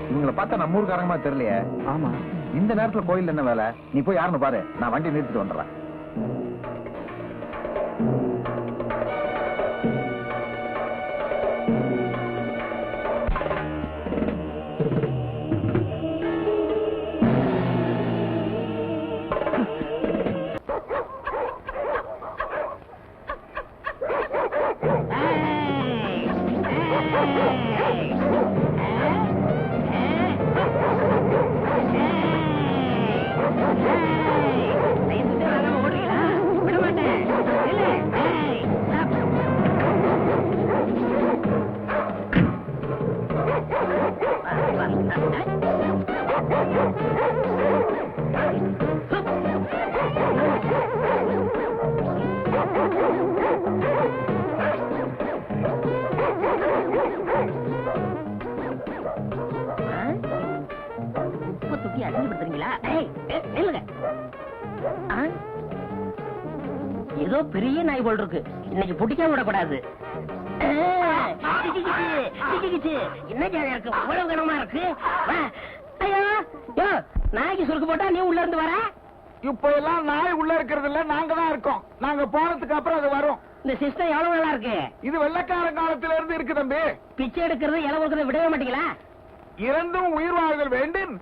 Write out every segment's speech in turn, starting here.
இவங்களை பார்த்தா நம்ம ஊருக்காரங்கமா தெரியலையே. ஆமா, இந்த நேரத்துல கோயில் என்ன வேலை? நீ போய் யாருன்னு பாரு, நான் வண்டி நிறுத்திட்டு வந்துடுறேன். ஏதோ பெரிய நாய் போல் இருக்கு, இன்னைக்கு பிடிக்காம விடக்கூடாது. என்ன இருக்கு, அவ்வளவு கனமா இருக்கு. நாய்க்கு சுருக்கு போட்டா நீ உள்ள இருந்து வர. இப்ப எல்லாம் நாய் உள்ள இருக்கிறது இல்ல, நாங்க தான் இருக்கோம். நாங்க போனதுக்கு அப்புறம் அது வரும். இந்த சிஸ்டம் எவ்வளவு நல்லா இருக்கு. இது வெள்ளக்கார காலத்துல இருந்து இருக்கு தம்பி. பிச்சை எடுக்கிறது இலை கொடுக்கறது விடவே மாட்டீங்களா? இறந்தும் உயிர் வாழ்தல் வேண்டும்,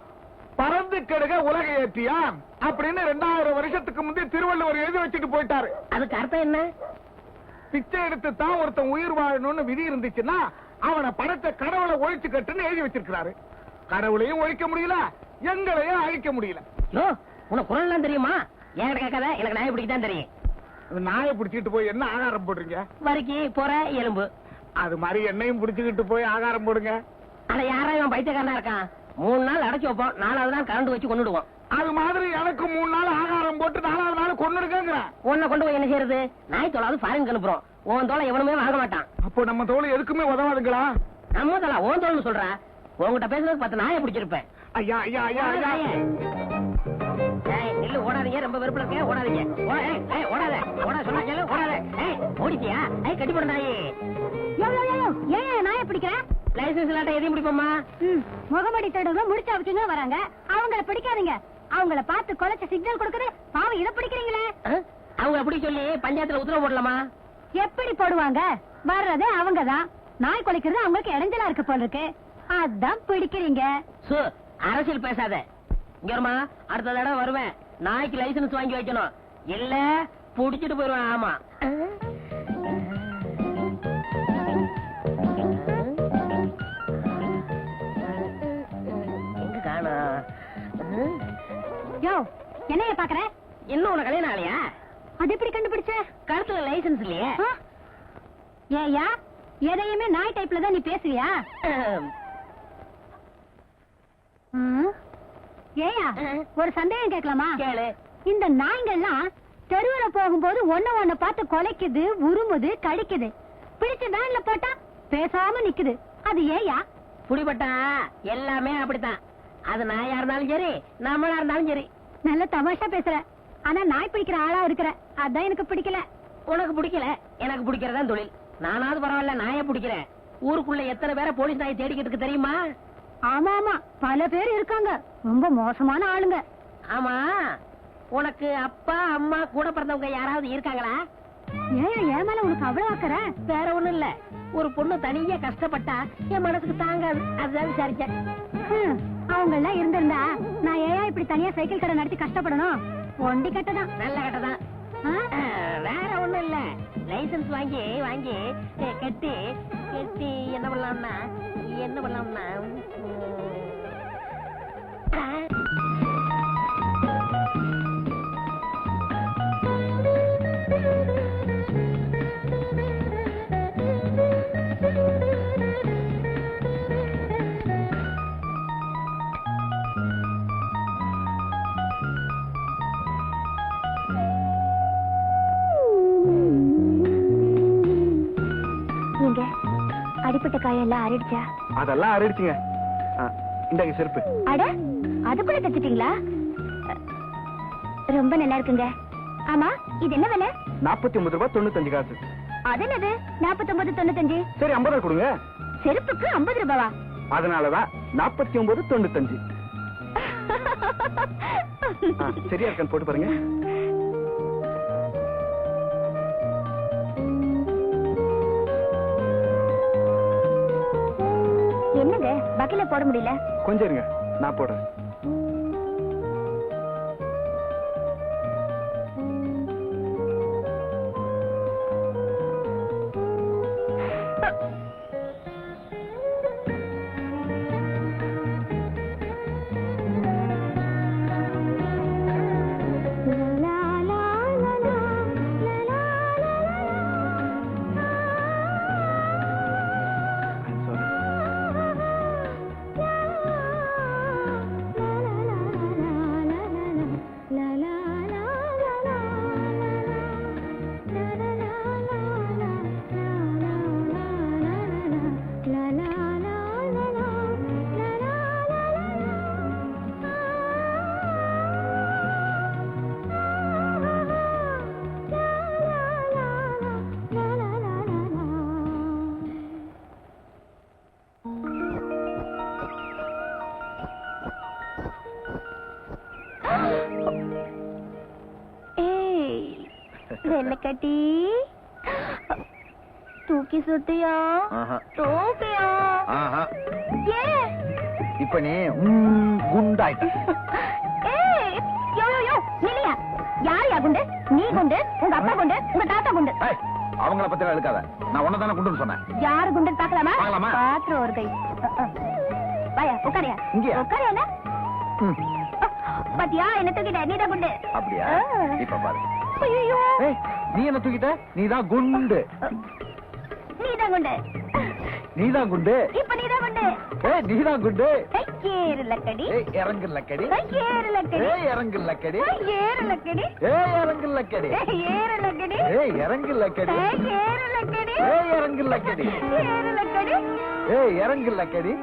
பறந்து கெடுக உலக ஏற்றியான் அப்படின்னு 2000 வருஷத்துக்கு முந்தைய திருவள்ளுவர் எழுதி வச்சுட்டு போயிட்டாரு. அதுக்கு அர்த்தம் என்ன? பிச்சை எடுத்து தான் ஒருத்தன் உயிர் வாழணும்னு விதி இருந்துச்சுன்னா அவனை படத்தை கடவுளை ஒழிச்சு கட்டுன்னு எழுதி வச்சிருக்கிறாரு. கடவுளையும் ஒழிக்க முடியல, எங்களையும் அழிக்க முடியல. உனக்கு குரல் எல்லாம் தெரியுமா? என்கிட்ட கேட்காத, எனக்கு நாயை பிடிக்கதான் தெரியும். நாயை பிடிச்சிட்டு போய் என்ன ஆகாரம் போடுறீங்க? வரிக்கி போற எலும்பு. அது மாதிரி என்னையும் பிடிச்சுக்கிட்டு போய் ஆகாரம் போடுங்க. ஆனா யாரா இவன் பைத்தியக்காரனா இருக்கான்? 3 நாள் அடைச்சு வைப்போம், 4வது நாள் கரண்ட் வச்சு கொண்டுடுவோம். அது மாதிரி எனக்கு 3 நாள் ஆகாரம் போட்டு 4வது நாள் கொண்டுடுங்க. உன்னை கொண்டு போய் என்ன செய்யறது? நாய் தோலாவது ஃபாரின் அனுப்புறோம், உன் தோலை எவனுமே வாங்க மாட்டான். அப்போ நம்ம தோல் எதுக்குமே உதவாதுங்களா? நம்ம தோலா உன் தோல்னு சொல்ற? உங்ககிட்ட பேசுறது 10 நாயை பிடிச்சிருப்பேன். ஐயா ஐயா ஐயா ஐயா, நில்லு, ஓடாதீங்க, ரொம்ப வெறுப்புல இருக்க, ஓடாதீங்க. ஓடாத ஓடாத சொன்னா கேளு, ஓடாத. ஓடிட்டியா? கட்டி போட நாயே. ஏன் நாயை பிடிக்கிற? லைசன்ஸ் இல்லாட்ட எதையும் பிடிப்போமா? முகமடி தடுவ முடிச்சா வச்சுங்க வராங்க, அவங்கள பிடிக்காதீங்க. அவங்கள பார்த்து கொலைச்ச சிக்னல் கொடுக்குது, பாவம் இதை பிடிக்கிறீங்களே. அவங்க அப்படி சொல்லி பஞ்சாயத்துல உத்தரவு போடலாமா? எப்படி போடுவாங்க? வர்றதே அவங்கதான். நாய் கொலைக்கிறது அவங்களுக்கு இடைஞ்சலா இருக்கு போல இருக்கு, அதான் பிடிக்கிறீங்க. அரசியல் பேசாத. இங்க வருமா, அடுத்த தடவை வருவேன், நாய்க்கு லைசன்ஸ் வாங்கி வைக்கணும், இல்ல புடிச்சிட்டு போயிருவேன். ஆமா, எங்க காணோம்? யோ, என்னைய பாக்குற? இன்னும் உனக்கு கல்யாணம் ஆலையா? அது எப்படி கண்டுபிடிச்ச? கழுத்துல லைசன்ஸ் இல்லையே. ஏயா, எதையுமே நாய் டைப்ல தான் நீ பேசுவியா? ஏயா, ஒரு சந்தேகம் கேட்கலாமா? கேளு. இந்த நாய்ங்கள்லாம் தெருவுல போகும்போது ஒண்ணு பார்த்து கொலைக்குது, உருமுது, கடிக்குது. பிடிச்சு வேன்ல போட்டா பேசாம நிக்குது, அது ஏயா? புடிபட்டா எல்லாமே அப்படித்தான். அது நாயா இருந்தாலும் சரி, நம்மளா இருந்தாலும் சரி. நல்ல தமாஷா பேசுற, ஆனா நாய் பிடிக்கிற ஆளா இருக்கிற, அதான் எனக்கு பிடிக்கல. உனக்கு பிடிக்கல, எனக்கு பிடிக்கிறதான் தொழில். நானாவது பரவாயில்ல, நாயை பிடிக்கிறேன். ஊருக்குள்ள எத்தனை பேரை போலீஸ் நாயை தேடிக்கிட்டு இருக்கு தெரியுமா? ஆமா ஆமா, பல பேர் இருக்காங்க, ரொம்ப மோசமான ஆளுங்க. ஆமா, உனக்கு அப்பா அம்மா கூட பிறந்தவங்க யாராவது இருக்காங்களா? ஏன் ஏன் மேல உனக்கு அவ்வளவு அக்கறை? வேற ஒண்ணும் இல்ல, ஒரு பொண்ணு தனியா கஷ்டப்பட்டா என் மனசுக்கு தாங்காது, அதுதான் விசாரிச்சேன். அவங்க எல்லாம் இருந்திருந்தா நான் ஏன் இப்படி தனியா சைக்கிள் கடை நடத்தி கஷ்டப்படணும்? ஒண்டி கட்டதான். நல்ல கட்டதான். வேற ஒண்ணும் இல்ல, லைசன்ஸ் வாங்கி வாங்கி கட்டி கட்டி என்ன பண்ணலாம்னா அடிப்பட்ட காயெல்லாம் அரிடிச்சா? அதெல்லாம் அரிடிச்சுங்க. இந்த செருப்பு. அட, அது கூட தச்சிட்டீங்களா? ரொம்ப நல்லா இருக்குங்க. ஆமா, இது என்ன விலை? 49 ரூபாய் 95 காசு. அது என்னது 49.95? சரி 50 ரூபாய் கொடுங்க. செருப்புக்கு 50 ரூபாவா? அதனாலதான் 49.95. சரியா இருக்கான்னு போட்டு பாருங்க. என்னங்க பக்கில போட முடியல? கொஞ்சம் இருங்க, நான் போடுறேன். வெள்ளக்கட்டி தூக்கி சுட்டியா? தூக்கியா? இப்ப நீ குண்டாயிட்ட. யாரையா குண்டு? நீ குண்டு, உங்க அப்பா குண்டு, உங்க தாத்தா குண்டு. அவங்கள பத்தி எழுக்காத. நான் உன்னதானே குண்டுன்னு சொன்னேன். யாரு குண்டு பாக்கலாமா? பார்க்கலாமா? பாத்துற ஒரு கை. வாயா உட்காரியா? இங்கயா? உட்காரியா? பாத்தியா என்ன தூக்கிட்ட? நீதான் குண்டு. அப்படியா? இப்ப பாரு. ஐயோ நீ என்ன தூக்கிட்ட? நீதான் குண்டு. நீதான் குண்டு. நீதான் குண்டு. இப்ப நீதான் குண்டு. நீதான் குண்டு. ஏறுலக்கடி. இறங்குலக்கடி. ஏறுலக்கடி. இறங்குலக்கடி. ஏறுலக்கடி. இறங்குலக்கடி. ஏறுலக்கடி. இறங்குலக்கடி. ஏறுலக்கடி. இறங்குலக்கடி. ஏறுலக்கடி. இறங்குலக்கடி.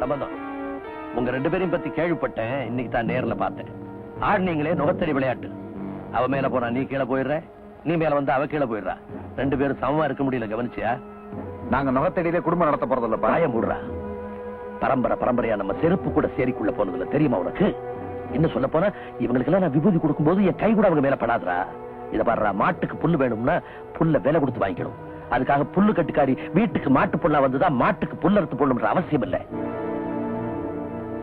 சம்பந்தம், உங்க 2 பேரையும் பத்தி கேள்விப்பட்டேன். இன்னைக்கு தான் நேர்ல பார்த்தேன். ஆடுனீங்களே நுகத்தடி விளையாட்டு. அவ மேல போனா நீ கீழே போயிடுற, நீ மேல வந்து அவ கீழே போயிடுறா. 2 பேரும் சமமா இருக்க முடியல, கவனிச்சியா? நாங்க நுகத்தடியிலே குடும்பம் நடத்த போறது இல்ல. பாயம் மூடுறா. பரம்பரையா நம்ம செருப்பு கூட சேரிக்குள்ள போனதுல தெரியுமா உனக்கு? இன்னும் சொல்ல போனா இவங்களுக்கு எல்லாம் நான் விபூதி கொடுக்கும் போது என் கை கூட அவங்க மேல படாதுரா. இத பாடுறா, மாட்டுக்கு புல்லு வேணும்னா புல்ல விலை கொடுத்து வாங்கிக்கணும். அதுக்காக புல்லு கட்டுக்காரி வீட்டுக்கு மாட்டு புல்லா வந்துதான் மாட்டுக்கு புல்லறுத்து போடணும்ன்ற அவசியம் இல்லை.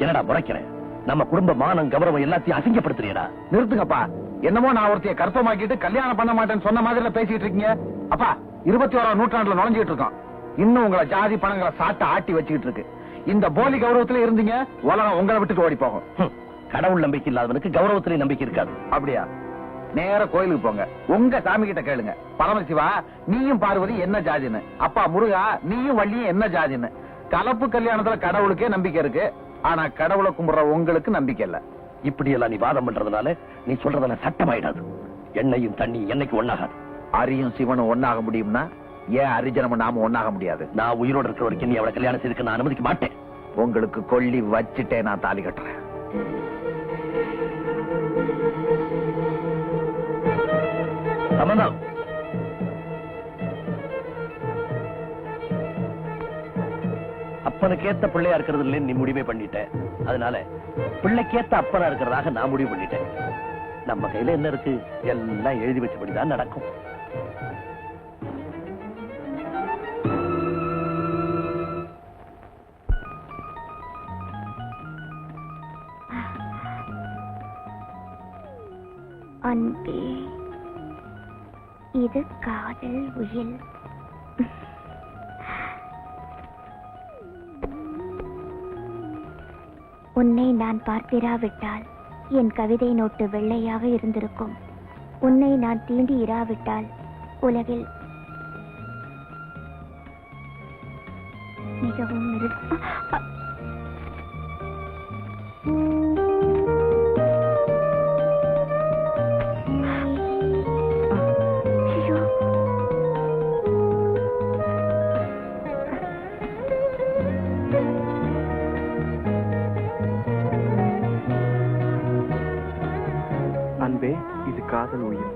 என்னடா முறைக்கிறேன்? நம்ம குடும்ப மானம் கௌரவம் எல்லாத்தையும் அசிங்கப்படுத்துறியடா. நிறுத்துங்கப்பா. என்னமோ நான் ஒருத்தைய கற்பமாக்கிட்டு கல்யாணம் பண்ண மாட்டேன்னு சொன்ன மாதிரி பேசிட்டு இருக்கீங்க. அப்பா, 21ஆம் நூற்றாண்டுல நுழைஞ்சிட்டு இருக்கோம். இன்னும் உங்களை ஜாதி பணங்களை சாட்ட ஆட்டி வச்சுக்கிட்டு இருக்கு. இந்த போலி கௌரவத்துல இருந்தீங்க, உலகம் உங்களை விட்டுட்டு ஓடி போகும். கடவுள் நம்பிக்கை இல்லாதவனுக்கு கௌரவத்திலே நம்பிக்கை இருக்காது. அப்படியா? நேர கோயிலுக்கு போங்க, உங்க சாமி கிட்ட கேளுங்க. பரமசிவா, நீயும் பார்வதி என்ன ஜாதின்னு. அப்பா முருகா, நீயும் வள்ளியும் என்ன ஜாதின்னு. கலப்பு கல்யாணத்துல கடவுளுக்கே நம்பிக்கை இருக்கு. ஆனா கடவுளை கும்பிடுற உங்களுக்கு நம்பிக்கை இல்ல. இப்படி எல்லாம் நீ வாதம் பண்றதுனால நீ சொல்றதுல சட்டமாயிடாது. எண்ணெயும் தண்ணி என்னைக்கு ஒண்ணாகாது. அரியும் சிவனும் ஒண்ணாக முடியும்னா ஏன் அரிஜனமும் நாம ஒண்ணாக முடியாது? நான் உயிரோடு இருக்கிற வரைக்கும் நீ அவளை கல்யாணம் செய்துக்க நான் அனுமதிக்க மாட்டேன். உங்களுக்கு கொள்ளி வச்சுட்டே நான் தாலி கட்டுறேன். சம்பந்தம், அப்பனுக்கேத்த பிள்ளையா இருக்கிறது இல்லைன்னு நீ முடிவே பண்ணிட்ட. அதனால பிள்ளைக்கேத்த அப்பனா இருக்கிறதாக நான் முடிவு பண்ணிட்டேன். நம்ம கையில என்ன இருக்கு? எல்லாம் எழுதி வச்சபடிதான் நடக்கும். அன்பே, இது காதல் உயில். உன்னை நான் பார்த்திராவிட்டால் என் கவிதை நோட்டு வெள்ளையாக இருந்திருக்கும். உன்னை நான் தீண்டி இராவிட்டால் உலகில் மிகவும் அன்பே, இது காதல் உயிர்.